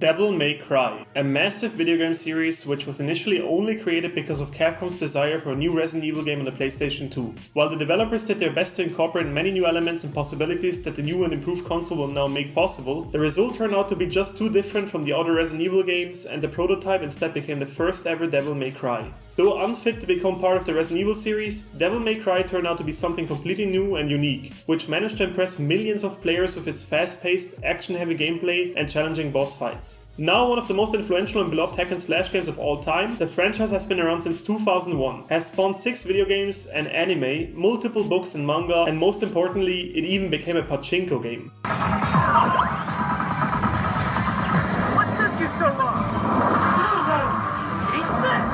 Devil May Cry, a massive video game series which was initially only created because of Capcom's desire for a new Resident Evil game on the PlayStation 2. While the developers did their best to incorporate many new elements and possibilities that the new and improved console will now make possible, the result turned out to be just too different from the other Resident Evil games, and the prototype instead became the first ever Devil May Cry. Though unfit to become part of the Resident Evil series, Devil May Cry turned out to be something completely new and unique, which managed to impress millions of players with its fast-paced, action-heavy gameplay and challenging boss fights. Now one of the most influential and beloved hack and slash games of all time, the franchise has been around since 2001, has spawned 6 video games, an anime, multiple books and manga, and most importantly, it even became a pachinko game. What took you so long? Eat this!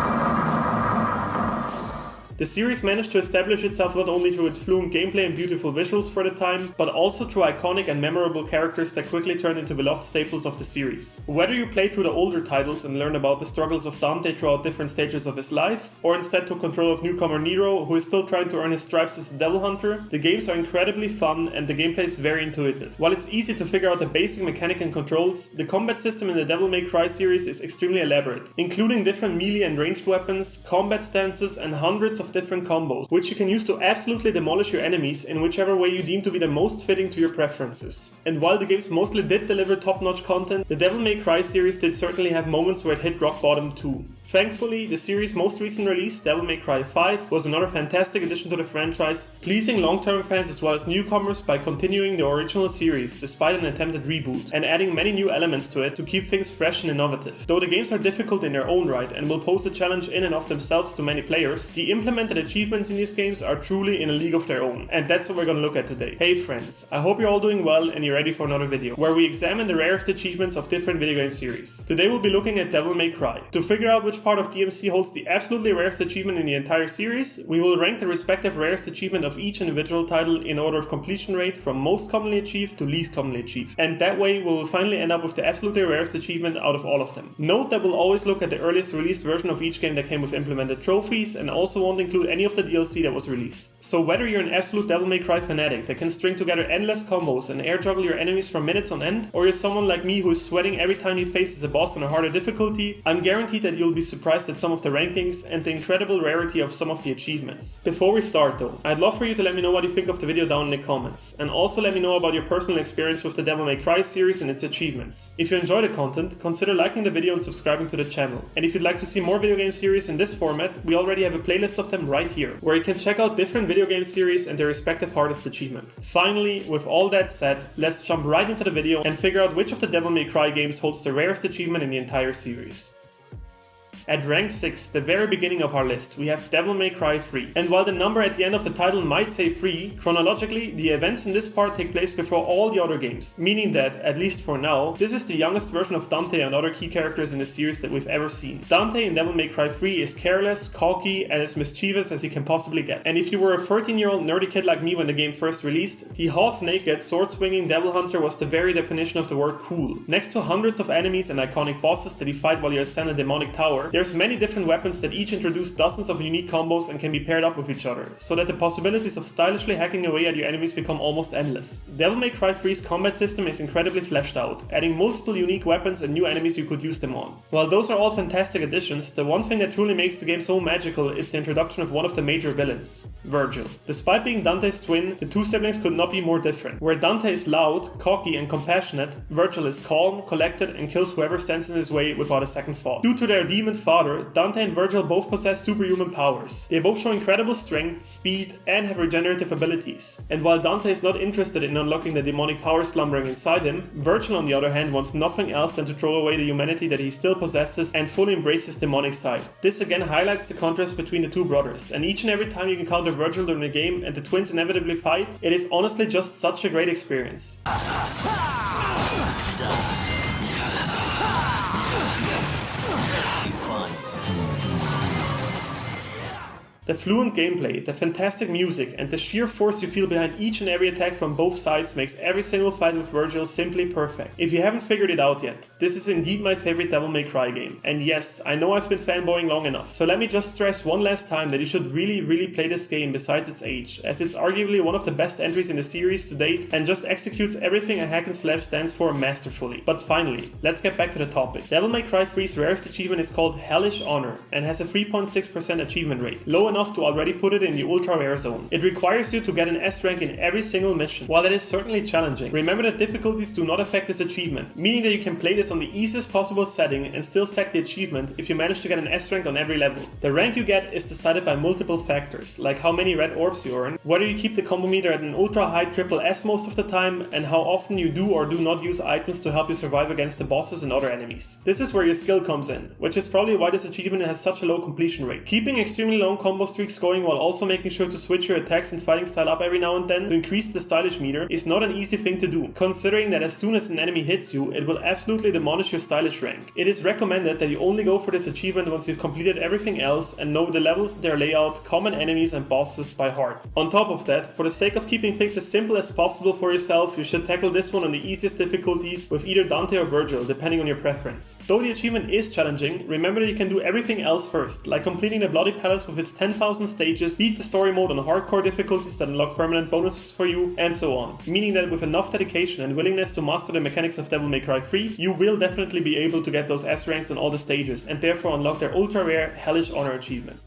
The series managed to establish itself not only through its fluent gameplay and beautiful visuals for the time, but also through iconic and memorable characters that quickly turned into beloved staples of the series. Whether you played through the older titles and learned about the struggles of Dante throughout different stages of his life, or instead took control of newcomer Nero, who is still trying to earn his stripes as a devil hunter, the games are incredibly fun and the gameplay is very intuitive. While it's easy to figure out the basic mechanic and controls, the combat system in the Devil May Cry series is extremely elaborate, including different melee and ranged weapons, combat stances, and hundreds of different combos, which you can use to absolutely demolish your enemies in whichever way you deem to be the most fitting to your preferences. And while the games mostly did deliver top-notch content, the Devil May Cry series did certainly have moments where it hit rock bottom too. Thankfully, the series' most recent release, Devil May Cry 5, was another fantastic addition to the franchise, pleasing long-term fans as well as newcomers by continuing the original series despite an attempted reboot, and adding many new elements to it to keep things fresh and innovative. Though the games are difficult in their own right and will pose a challenge in and of themselves to many players, the implemented achievements in these games are truly in a league of their own, and that's what we're gonna look at today. Hey friends, I hope you're all doing well and you're ready for another video, where we examine the rarest achievements of different video game series. Today we'll be looking at Devil May Cry. To figure out which part of DMC holds the absolutely rarest achievement in the entire series, we will rank the respective rarest achievement of each individual title in order of completion rate from most commonly achieved to least commonly achieved. And that way we will finally end up with the absolutely rarest achievement out of all of them. Note that we'll always look at the earliest released version of each game that came with implemented trophies, and also won't include any of the DLC that was released. So whether you're an absolute Devil May Cry fanatic that can string together endless combos and air juggle your enemies for minutes on end, or you're someone like me who is sweating every time he faces a boss on a harder difficulty, I'm guaranteed that you'll be surprised at some of the rankings and the incredible rarity of some of the achievements. Before we start though, I'd love for you to let me know what you think of the video down in the comments, and also let me know about your personal experience with the Devil May Cry series and its achievements. If you enjoy the content, consider liking the video and subscribing to the channel. And if you'd like to see more video game series in this format, we already have a playlist of them right here, where you can check out different video game series and their respective hardest achievement. Finally, with all that said, let's jump right into the video and figure out which of the Devil May Cry games holds the rarest achievement in the entire series. At rank 6, the very beginning of our list, we have Devil May Cry 3. And while the number at the end of the title might say 3, chronologically, the events in this part take place before all the other games, meaning that, at least for now, this is the youngest version of Dante and other key characters in the series that we've ever seen. Dante in Devil May Cry 3 is careless, cocky, and as mischievous as he can possibly get. And if you were a 13-year-old nerdy kid like me when the game first released, the half-naked, sword-swinging devil hunter was the very definition of the word cool. Next to hundreds of enemies and iconic bosses that you fight while you ascend a demonic tower, there's many different weapons that each introduce dozens of unique combos and can be paired up with each other, so that the possibilities of stylishly hacking away at your enemies become almost endless. Devil May Cry 3's combat system is incredibly fleshed out, adding multiple unique weapons and new enemies you could use them on. While those are all fantastic additions, the one thing that truly makes the game so magical is the introduction of one of the major villains, Virgil. Despite being Dante's twin, the two siblings could not be more different. Where Dante is loud, cocky and compassionate, Virgil is calm, collected and kills whoever stands in his way without a second thought. Due to their demon father, Dante and Virgil both possess superhuman powers. They both show incredible strength, speed, and have regenerative abilities. And while Dante is not interested in unlocking the demonic power slumbering inside him, Virgil on the other hand wants nothing else than to throw away the humanity that he still possesses and fully embrace his demonic side. This again highlights the contrast between the two brothers, and each and every time you encounter Virgil during the game and the twins inevitably fight, it is honestly just such a great experience. The fluent gameplay, the fantastic music, and the sheer force you feel behind each and every attack from both sides makes every single fight with Virgil simply perfect. If you haven't figured it out yet, this is indeed my favorite Devil May Cry game. And yes, I know I've been fanboying long enough, so let me just stress one last time that you should really play this game besides its age, as it's arguably one of the best entries in the series to date and just executes everything a hack and slash stands for masterfully. But finally, let's get back to the topic. Devil May Cry 3's rarest achievement is called Hellish Honor and has a 3.6% achievement rate, low enough to already put it in the ultra rare zone. It requires you to get an S rank in every single mission. While that is certainly challenging, remember that difficulties do not affect this achievement, meaning that you can play this on the easiest possible setting and still sack the achievement if you manage to get an S rank on every level. The rank you get is decided by multiple factors, like how many red orbs you earn, whether you keep the combo meter at an ultra high triple S most of the time, and how often you do or do not use items to help you survive against the bosses and other enemies. This is where your skill comes in, which is probably why this achievement has such a low completion rate. Keeping extremely long combo streaks going while also making sure to switch your attacks and fighting style up every now and then to increase the stylish meter is not an easy thing to do, considering that as soon as an enemy hits you, it will absolutely demolish your stylish rank. It is recommended that you only go for this achievement once you've completed everything else and know the levels, their layout, common enemies and bosses by heart. On top of that, for the sake of keeping things as simple as possible for yourself, you should tackle this one on the easiest difficulties with either Dante or Virgil, depending on your preference. Though the achievement is challenging, remember that you can do everything else first, like completing the Bloody Palace with its 10,000 stages, beat the story mode on hardcore difficulties that unlock permanent bonuses for you, and so on. Meaning that with enough dedication and willingness to master the mechanics of Devil May Cry 3, you will definitely be able to get those S ranks on all the stages, and therefore unlock their ultra rare Hellish Honor achievement.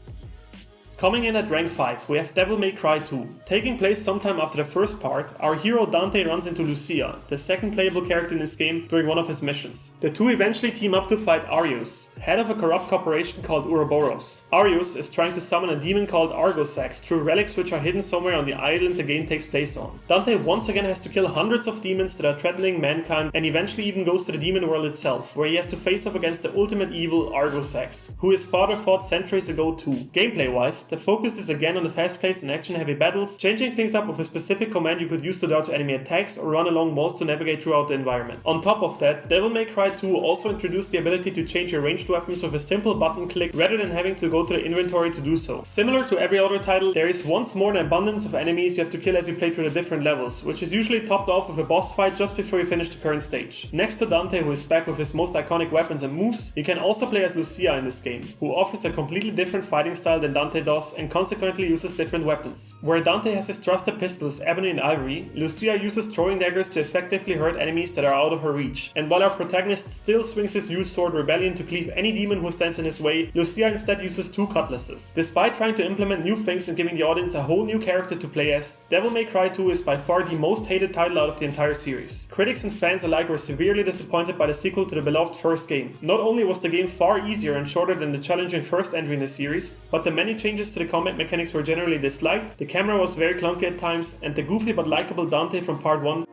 Coming in at rank 5, we have Devil May Cry 2. Taking place sometime after the first part, our hero Dante runs into Lucia, the second playable character in this game, during one of his missions. The two eventually team up to fight Arius, head of a corrupt corporation called Ouroboros. Arius is trying to summon a demon called Argosax through relics which are hidden somewhere on the island the game takes place on. Dante once again has to kill hundreds of demons that are threatening mankind and eventually even goes to the demon world itself, where he has to face off against the ultimate evil Argosax, who his father fought centuries ago too. Gameplay wise, the focus is again on the fast-paced and action-heavy battles, changing things up with a specific command you could use to dodge enemy attacks or run along walls to navigate throughout the environment. On top of that, Devil May Cry 2 also introduced the ability to change your ranged weapons with a simple button click rather than having to go to the inventory to do so. Similar to every other title, there is once more an abundance of enemies you have to kill as you play through the different levels, which is usually topped off with a boss fight just before you finish the current stage. Next to Dante, who is back with his most iconic weapons and moves, you can also play as Lucia in this game, who offers a completely different fighting style than Dante does and consequently uses different weapons. Where Dante has his trusted pistols Ebony and Ivory, Lucia uses throwing daggers to effectively hurt enemies that are out of her reach. And while our protagonist still swings his huge sword Rebellion to cleave any demon who stands in his way, Lucia instead uses two cutlasses. Despite trying to implement new things and giving the audience a whole new character to play as, Devil May Cry 2 is by far the most hated title out of the entire series. Critics and fans alike were severely disappointed by the sequel to the beloved first game. Not only was the game far easier and shorter than the challenging first entry in the series, but the many changes to the combat mechanics were generally disliked, the camera was very clunky at times, and the goofy but likable Dante from part 1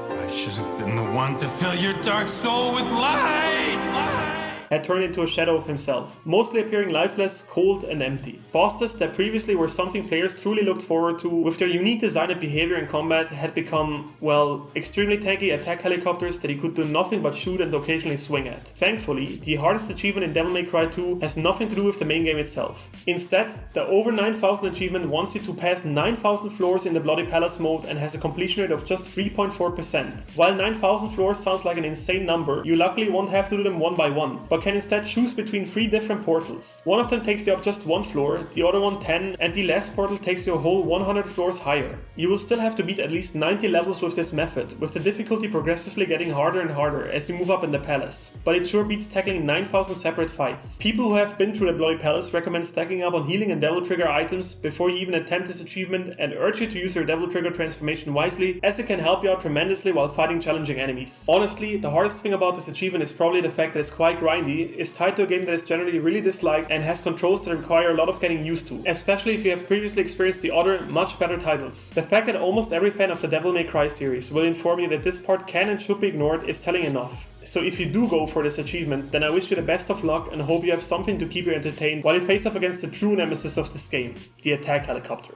I should have been the one to fill your dark soul with light! had turned into a shadow of himself, mostly appearing lifeless, cold and empty. Bosses that previously were something players truly looked forward to, with their unique design and behavior in combat, had become, well, extremely tanky attack helicopters that he could do nothing but shoot and occasionally swing at. Thankfully, the hardest achievement in Devil May Cry 2 has nothing to do with the main game itself. Instead, the over 9000 achievement wants you to pass 9000 floors in the Bloody Palace mode and has a completion rate of just 3.4%. While 9000 floors sounds like an insane number, you luckily won't have to do them one by one, but can instead choose between 3 different portals. One of them takes you up just 1 floor, the other one 10, and the last portal takes you a whole 100 floors higher. You will still have to beat at least 90 levels with this method, with the difficulty progressively getting harder and harder as you move up in the palace. But it sure beats tackling 9000 separate fights. People who have been through the Bloody Palace recommend stacking up on healing and Devil Trigger items before you even attempt this achievement, and urge you to use your Devil Trigger transformation wisely, as it can help you out tremendously while fighting challenging enemies. Honestly, the hardest thing about this achievement is probably the fact that it's quite grindy, is tied to a game that is generally really disliked and has controls that require a lot of getting used to, especially if you have previously experienced the other, much better titles. The fact that almost every fan of the Devil May Cry series will inform you that this part can and should be ignored is telling enough. So if you do go for this achievement, then I wish you the best of luck and hope you have something to keep you entertained while you face off against the true nemesis of this game, the attack helicopter.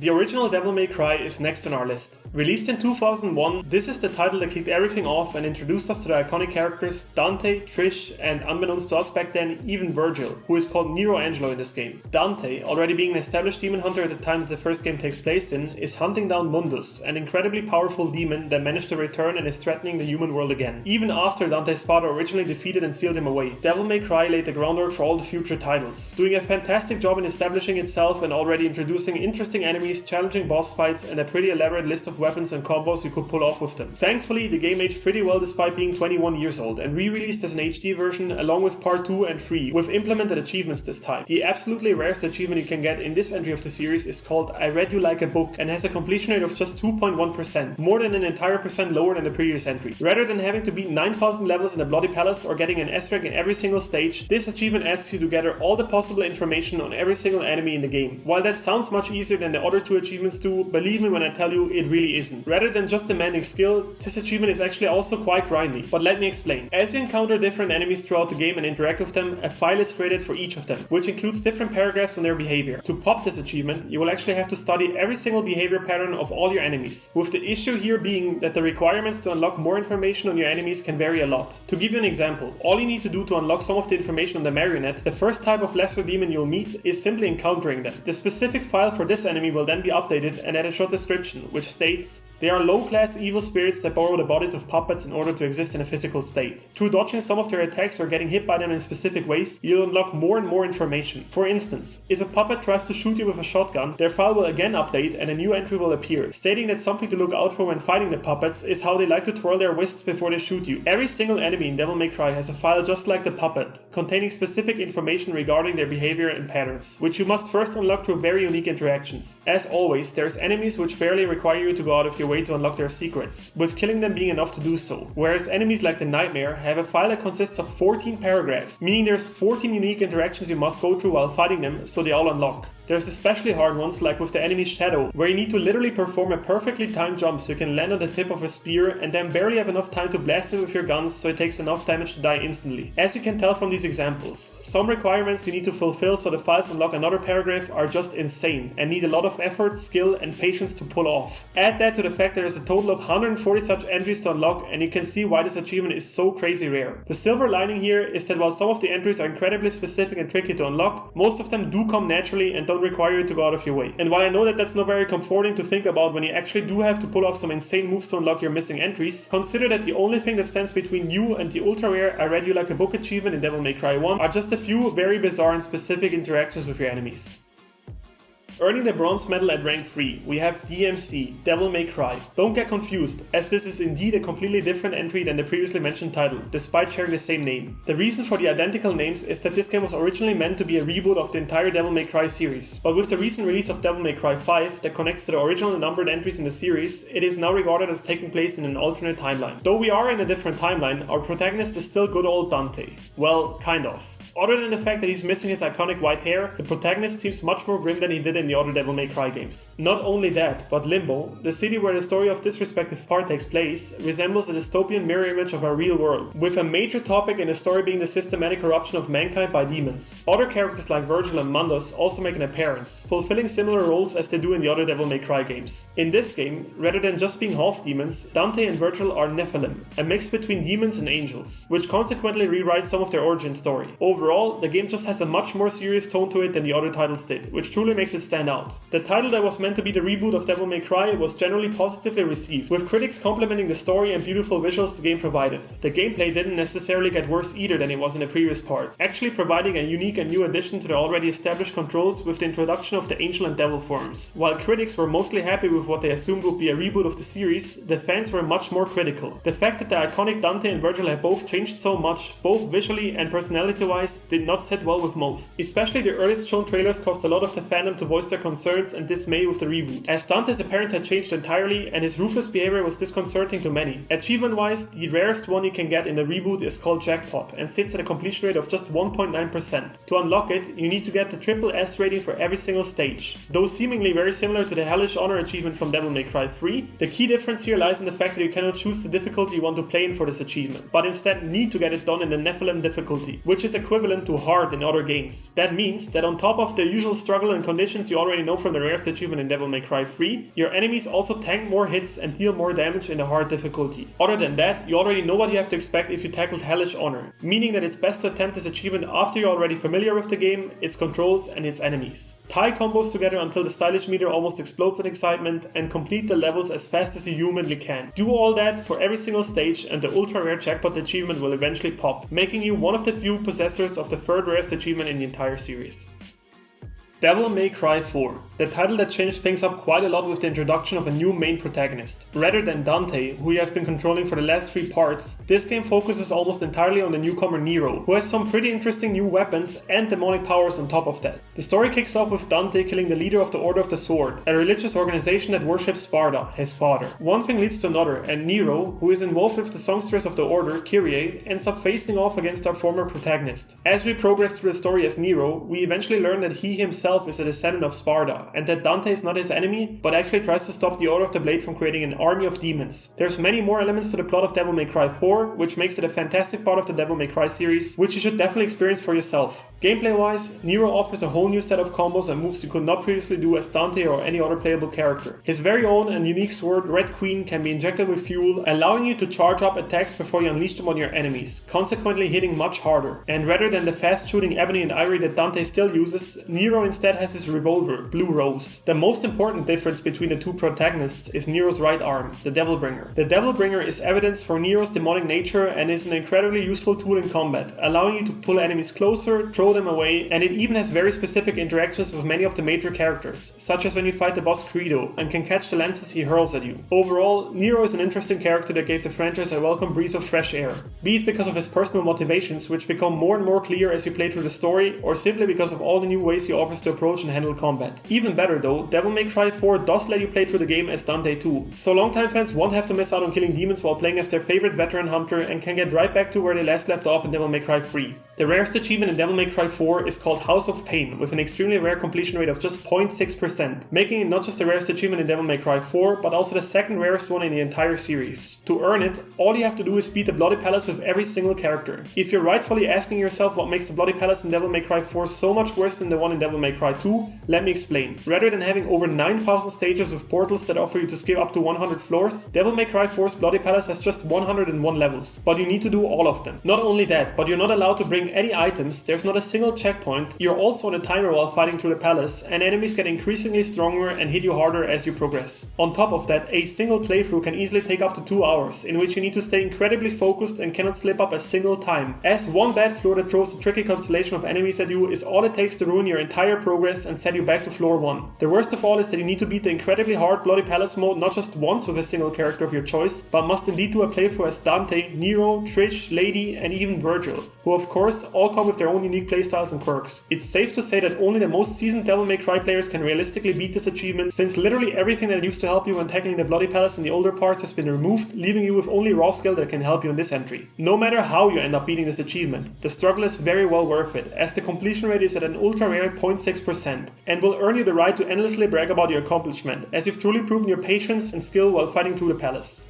The original Devil May Cry is next on our list. Released in 2001, this is the title that kicked everything off and introduced us to the iconic characters Dante, Trish, and unbeknownst to us back then, even Virgil, who is called Nero Angelo in this game. Dante, already being an established demon hunter at the time that the first game takes place in, is hunting down Mundus, an incredibly powerful demon that managed to return and is threatening the human world again. Even after Dante's father originally defeated and sealed him away, Devil May Cry laid the groundwork for all the future titles, doing a fantastic job in establishing itself and already introducing interesting enemies, challenging boss fights, and a pretty elaborate list of weapons and combos you could pull off with them. Thankfully, the game aged pretty well despite being 21 years old, and re-released as an HD version along with part 2 and 3, with implemented achievements this time. The absolutely rarest achievement you can get in this entry of the series is called I Read You Like a Book, and has a completion rate of just 2.1%, more than an entire percent lower than the previous entry. Rather than having to beat 9,000 levels in the Bloody Palace or getting an S rank in every single stage, this achievement asks you to gather all the possible information on every single enemy in the game. While that sounds much easier than the other two achievements do, believe me when I tell you it really isn't. Rather than just demanding skill, this achievement is actually also quite grindy. But let me explain. As you encounter different enemies throughout the game and interact with them, a file is created for each of them, which includes different paragraphs on their behavior. To pop this achievement, you will actually have to study every single behavior pattern of all your enemies, with the issue here being that the requirements to unlock more information on your enemies can vary a lot. To give you an example, all you need to do to unlock some of the information on the marionette, the first type of lesser demon you'll meet, is simply encountering them. The specific file for this enemy will then be updated and add a short description, which states, they are low-class evil spirits that borrow the bodies of puppets in order to exist in a physical state. Through dodging some of their attacks or getting hit by them in specific ways, you'll unlock more and more information. For instance, if a puppet tries to shoot you with a shotgun, their file will again update and a new entry will appear, stating that something to look out for when fighting the puppets is how they like to twirl their wrists before they shoot you. Every single enemy in Devil May Cry has a file just like the puppet, containing specific information regarding their behavior and patterns, which you must first unlock through very unique interactions. As always, there's enemies which barely require you to go out of your way to unlock their secrets, with killing them being enough to do so, whereas enemies like the Nightmare have a file that consists of 14 paragraphs, meaning there's 14 unique interactions you must go through while fighting them so they all unlock. There's especially hard ones like with the enemy's Shadow, where you need to literally perform a perfectly timed jump so you can land on the tip of a spear and then barely have enough time to blast it with your guns so it takes enough damage to die instantly. As you can tell from these examples, some requirements you need to fulfill so the files unlock another paragraph are just insane and need a lot of effort, skill and patience to pull off. Add that to the fact there is a total of 140 such entries to unlock and you can see why this achievement is so crazy rare. The silver lining here is that while some of the entries are incredibly specific and tricky to unlock, most of them do come naturally and don't require you to go out of your way. And while I know that that's not very comforting to think about when you actually do have to pull off some insane moves to unlock your missing entries, consider that the only thing that stands between you and the ultra rare I Read You Like a Book achievement in Devil May Cry 1 are just a few very bizarre and specific interactions with your enemies. Earning the bronze medal at rank 3, we have DMC, Devil May Cry. Don't get confused, as this is indeed a completely different entry than the previously mentioned title, despite sharing the same name. The reason for the identical names is that this game was originally meant to be a reboot of the entire Devil May Cry series, but with the recent release of Devil May Cry 5 that connects to the original numbered entries in the series, it is now regarded as taking place in an alternate timeline. Though we are in a different timeline, our protagonist is still good old Dante. Well, kind of. Other than the fact that he's missing his iconic white hair, the protagonist seems much more grim than he did in the other Devil May Cry games. Not only that, but Limbo, the city where the story of this respective part takes place, resembles a dystopian mirror image of our real world, with a major topic in the story being the systematic corruption of mankind by demons. Other characters like Virgil and Mundus also make an appearance, fulfilling similar roles as they do in the other Devil May Cry games. In this game, rather than just being half demons, Dante and Virgil are Nephilim, a mix between demons and angels, which consequently rewrites some of their origin story. Overall, the game just has a much more serious tone to it than the other titles did, which truly makes it stand out. The title that was meant to be the reboot of Devil May Cry was generally positively received, with critics complimenting the story and beautiful visuals the game provided. The gameplay didn't necessarily get worse either than it was in the previous parts, actually providing a unique and new addition to the already established controls with the introduction of the angel and devil forms. While critics were mostly happy with what they assumed would be a reboot of the series, the fans were much more critical. The fact that the iconic Dante and Virgil have both changed so much, both visually and personality-wise, did not sit well with most. Especially the earliest shown trailers caused a lot of the fandom to voice their concerns and dismay with the reboot, as Dante's appearance had changed entirely and his ruthless behavior was disconcerting to many. Achievement-wise, the rarest one you can get in the reboot is called Jackpot and sits at a completion rate of just 1.9%. To unlock it, you need to get the triple S rating for every single stage. Though seemingly very similar to the Hellish Honor achievement from Devil May Cry 3, the key difference here lies in the fact that you cannot choose the difficulty you want to play in for this achievement, but instead need to get it done in the Nephilim difficulty, which is equivalent equivalent to hard in other games. That means that on top of the usual struggle and conditions you already know from the Rarest Achievement in Devil May Cry 3, your enemies also tank more hits and deal more damage in the hard difficulty. Other than that, you already know what you have to expect if you tackled Hellish Honor, meaning that it's best to attempt this achievement after you're already familiar with the game, its controls and its enemies. Tie combos together until the stylish meter almost explodes in excitement, and complete the levels as fast as you humanly can. Do all that for every single stage and the ultra rare jackpot achievement will eventually pop, making you one of the few possessors of the third rarest achievement in the entire series. Devil May Cry 4, the title that changed things up quite a lot with the introduction of a new main protagonist. Rather than Dante, who you have been controlling for the last 3 parts, this game focuses almost entirely on the newcomer Nero, who has some pretty interesting new weapons and demonic powers on top of that. The story kicks off with Dante killing the leader of the Order of the Sword, a religious organization that worships Spardar, his father. One thing leads to another, and Nero, who is involved with the songstress of the Order, Kyrie, ends up facing off against our former protagonist. As we progress through the story as Nero, we eventually learn that he himself is a descendant of Spardar, and that Dante is not his enemy, but actually tries to stop the Order of the Blade from creating an army of demons. There's many more elements to the plot of Devil May Cry 4, which makes it a fantastic part of the Devil May Cry series, which you should definitely experience for yourself. Gameplay wise, Nero offers a whole new set of combos and moves you could not previously do as Dante or any other playable character. His very own and unique sword, Red Queen, can be injected with fuel, allowing you to charge up attacks before you unleash them on your enemies, consequently hitting much harder. And rather than the fast shooting Ebony and Ivory that Dante still uses, Nero instead has his revolver, Blue Rose. The most important difference between the two protagonists is Nero's right arm, the Devil Bringer. The Devil Bringer is evidence for Nero's demonic nature and is an incredibly useful tool in combat, allowing you to pull enemies closer, throw them away, and it even has very specific interactions with many of the major characters, such as when you fight the boss Credo, and can catch the lances he hurls at you. Overall, Nero is an interesting character that gave the franchise a welcome breeze of fresh air, be it because of his personal motivations, which become more and more clear as you play through the story, or simply because of all the new ways he offers to approach and handle combat. Even better though, Devil May Cry 4 does let you play through the game as Dante too, so longtime fans won't have to miss out on killing demons while playing as their favorite veteran hunter and can get right back to where they last left off in Devil May Cry 3. The rarest achievement in Devil May Cry 4 is called House of Pain, with an extremely rare completion rate of just 0.6%, making it not just the rarest achievement in Devil May Cry 4, but also the second rarest one in the entire series. To earn it, all you have to do is beat the Bloody Palace with every single character. If you're rightfully asking yourself what makes the Bloody Palace in Devil May Cry 4 so much worse than the one in Devil May Cry 2, let me explain. Rather than having over 9,000 stages with portals that offer you to skip up to 100 floors, Devil May Cry 4's Bloody Palace has just 101 levels, but you need to do all of them. Not only that, but you're not allowed to bring any items, there's not a single checkpoint, you're also on a timer while fighting through the palace, and enemies get increasingly stronger and hit you harder as you progress. On top of that, a single playthrough can easily take up to 2 hours, in which you need to stay incredibly focused and cannot slip up a single time, as one bad floor that throws a tricky constellation of enemies at you is all it takes to ruin your entire progress and send you back to floor 1. The worst of all is that you need to beat the incredibly hard Bloody Palace mode not just once with a single character of your choice, but must indeed do a playthrough as Dante, Nero, Trish, Lady, and even Virgil, who of course all come with their own unique playstyles and quirks. It's safe to say that only the most seasoned Devil May Cry players can realistically beat this achievement, since literally everything that used to help you when tackling the Bloody Palace in the older parts has been removed, leaving you with only raw skill that can help you in this entry. No matter how you end up beating this achievement, the struggle is very well worth it, as the completion rate is at an ultra rare 0.6%, and will earn you the right to endlessly brag about your accomplishment, as you've truly proven your patience and skill while fighting through the palace.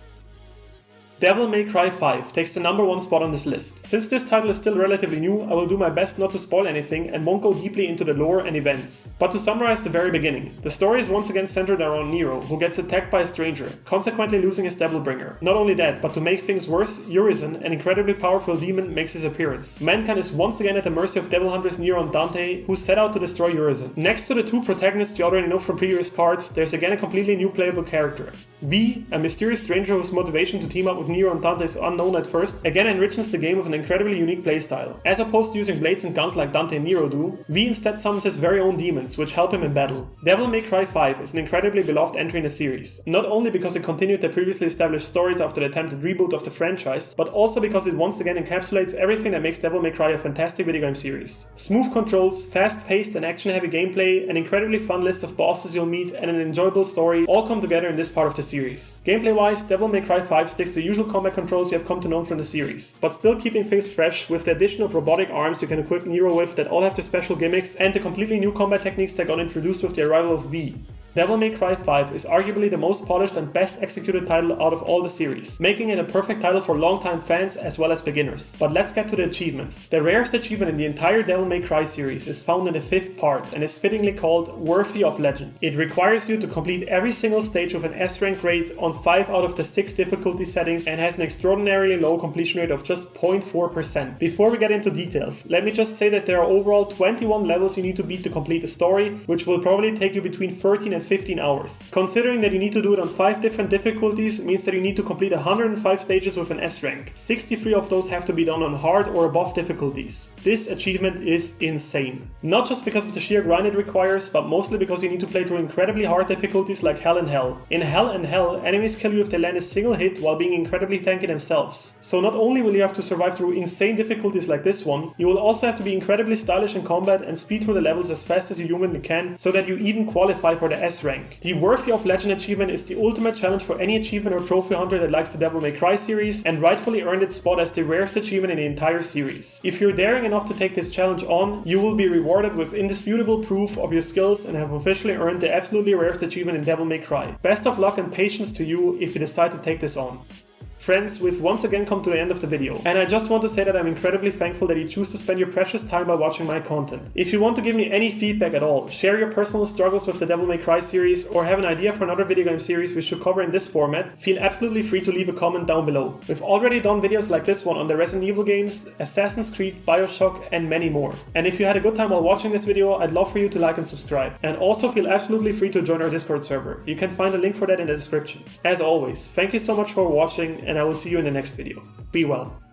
Devil May Cry 5 takes the number 1 spot on this list. Since this title is still relatively new, I will do my best not to spoil anything and won't go deeply into the lore and events. But to summarize the very beginning, the story is once again centered around Nero, who gets attacked by a stranger, consequently losing his Devil Bringer. Not only that, but to make things worse, Urizen, an incredibly powerful demon, makes his appearance. Mankind is once again at the mercy of Devil Hunters Nero and Dante, who set out to destroy Urizen. Next to the two protagonists you already know from previous parts, there's again a completely new playable character. V, a mysterious stranger whose motivation to team up with Nero and Dante is unknown at first, again enriches the game with an incredibly unique playstyle. As opposed to using blades and guns like Dante and Nero do, V instead summons his very own demons, which help him in battle. Devil May Cry 5 is an incredibly beloved entry in the series, not only because it continued the previously established stories after the attempted reboot of the franchise, but also because it once again encapsulates everything that makes Devil May Cry a fantastic video game series. Smooth controls, fast-paced and action-heavy gameplay, an incredibly fun list of bosses you'll meet, and an enjoyable story all come together in this part of the series. Gameplay-wise, Devil May Cry 5 sticks to the usual combat controls you have come to know from the series, but still keeping things fresh with the addition of robotic arms you can equip Nero with that all have their special gimmicks and the completely new combat techniques that got introduced with the arrival of V. Devil May Cry 5 is arguably the most polished and best executed title out of all the series, making it a perfect title for longtime fans as well as beginners. But let's get to the achievements. The rarest achievement in the entire Devil May Cry series is found in the 5th part and is fittingly called Worthy of Legend. It requires you to complete every single stage with an S-rank rate on 5 out of the 6 difficulty settings and has an extraordinarily low completion rate of just 0.4%. Before we get into details, let me just say that there are overall 21 levels you need to beat to complete the story, which will probably take you between 13 and 15 hours. Considering that you need to do it on 5 different difficulties means that you need to complete 105 stages with an S rank. 63 of those have to be done on hard or above difficulties. This achievement is insane. Not just because of the sheer grind it requires, but mostly because you need to play through incredibly hard difficulties like Hell and Hell. In Hell and Hell, enemies kill you if they land a single hit while being incredibly tanky themselves. So not only will you have to survive through insane difficulties like this one, you will also have to be incredibly stylish in combat and speed through the levels as fast as you humanly can so that you even qualify for the S rank. The Worthy of Legend achievement is the ultimate challenge for any achievement or trophy hunter that likes the Devil May Cry series and rightfully earned its spot as the rarest achievement in the entire series. If you're daring enough to take this challenge on, you will be rewarded with indisputable proof of your skills and have officially earned the absolutely rarest achievement in Devil May Cry. Best of luck and patience to you if you decide to take this on. Friends, we've once again come to the end of the video, and I just want to say that I'm incredibly thankful that you choose to spend your precious time by watching my content. If you want to give me any feedback at all, share your personal struggles with the Devil May Cry series, or have an idea for another video game series we should cover in this format, feel absolutely free to leave a comment down below. We've already done videos like this one on the Resident Evil games, Assassin's Creed, Bioshock, and many more. And if you had a good time while watching this video, I'd love for you to like and subscribe. And also feel absolutely free to join our Discord server. You can find a link for that in the description. As always, thank you so much for watching, and I will see you in the next video. Be well.